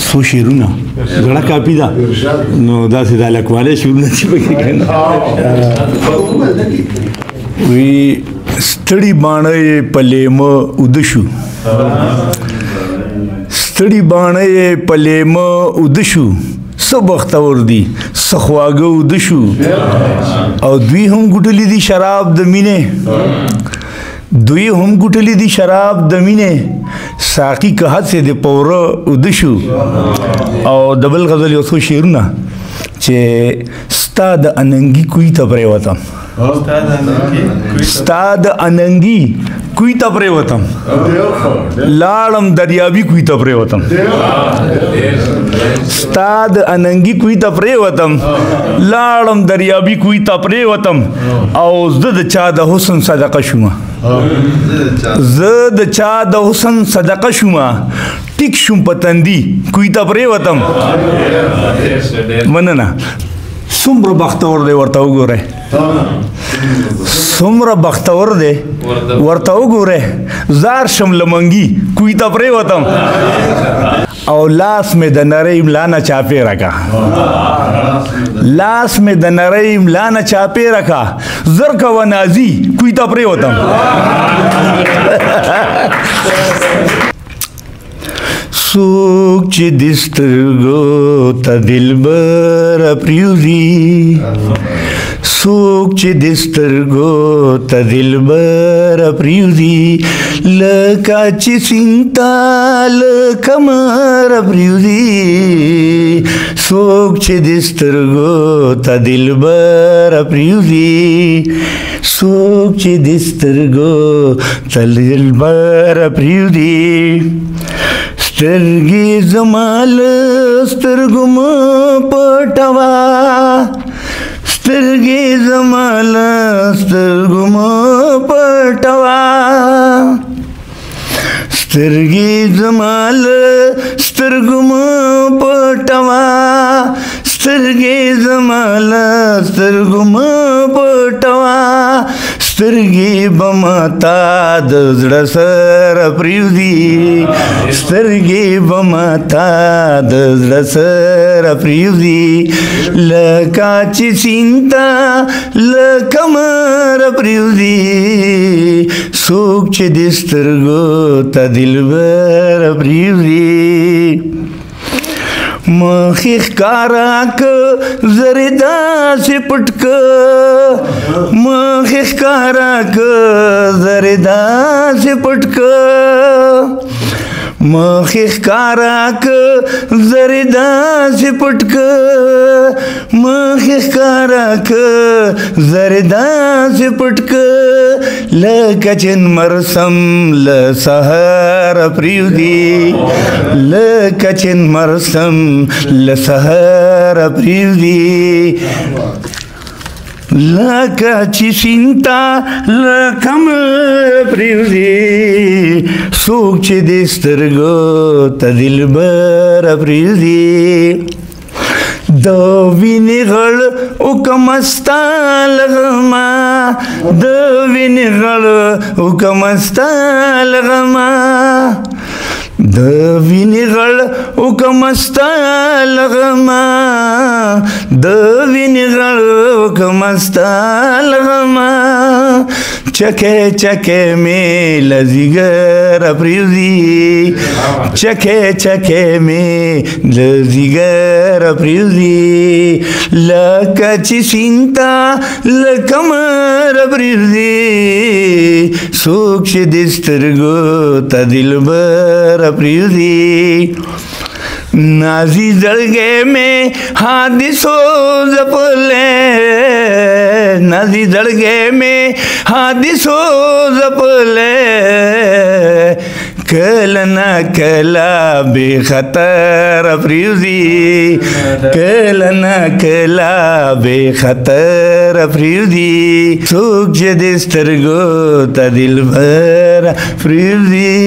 سو شیرونه زړه کاپی ده نو داسې د هلکوالی شعرونه چې پکې کنه وی ستړي باڼه یې په لیمه اوده شو ستړي باڼه یې په لیمه اوده شو څه بختور دي څه خواږه اوده شو او دوی هم ګوټلي دي شراب د مینې دوی هم ګوټلي دي شراب د مینې ساقي که حد سے د پوره اوده شو او د بل غزل یو څو شعرونه چې ستا د اننګي کوی ته پرېوتم ستا د اننګي کوی ته پرېوتم لاړم دریابي کوی ته پرېوتم ستا د اننګي کوی ته پرېوتم لاړم دریابي کوی ته پرېوتم او زه د چا د حسن صدقه شومه زه د چا د حسن صدقه شومه ټیک شوم په تندي کوی ته پرېوتم مننه څومره بختور دی ورته وګورئ څومره بختور دی ورته وګورئ زار شم لمنګي کوی ته پرېوتم او لاس مې د نرۍ ملا نه چاپې راکا لاس مې د نرۍ ملا نه چاپې راکا زر کوه نازي کوی ته پرېوتم څوک چې د سترګو ته دلبر پرېوځي څوک چې د سترګو ته دلبر پرېوځي لکه چې سینتا له کمر پرېوځي څوک چې د سترګو ته دلبر پرېوځي څوک چې د سترګو ته دلبر پرېوځي سترګې زما له سترګو مه پټوه سترګې زما له سترګو مه پټوه سترګې زما له سترګو مه پټوه سترګې زما له سترګو مه پټوه سترګې به ماته د زړه سره پرېوځي سترګې به ماته د زړه سره پرېوځي لکه چې سیند ته له کمره پرېوځي څوک چې د سترګو ته دلبر پرېوځي مخې ښکاره که زرې داسې پټ که مخې ښکاره که زرې داسې پټ که مخې ښکاره که زرې داسې پټ که مخې ښکاره که زرې داسې پټ که لکه چې مرسم له سهاره پرېوځي لکه چې مرسم له سهاره پرېوځي لکه چې سیند ته له کمره پرېوځي څوک چې د سترګو ته دلبره پرېوځي د وینې غړ وکمه ستا له غمه د وینې غړ وکمه ستا له غمه د وینې غړ وکمه ستا له غمه د وینې غړ وکمه ستا له غمه چکه چکه مې له ځیګره پرېوځي چکه چکه مې له ځیګره پرېوځي لکه چې سیند ته له کمره پرېوځي څوک چې د سترګو ته دلبره پرېوځي نازی زړګی مې حادثو ځپلی نازی زړګی مې حادثو ځپلی کله نه کله بې خطره پرېوځي کله نه کله بې خطره پرېوځي څوک چې د سترګو ته دلبره پرېوځي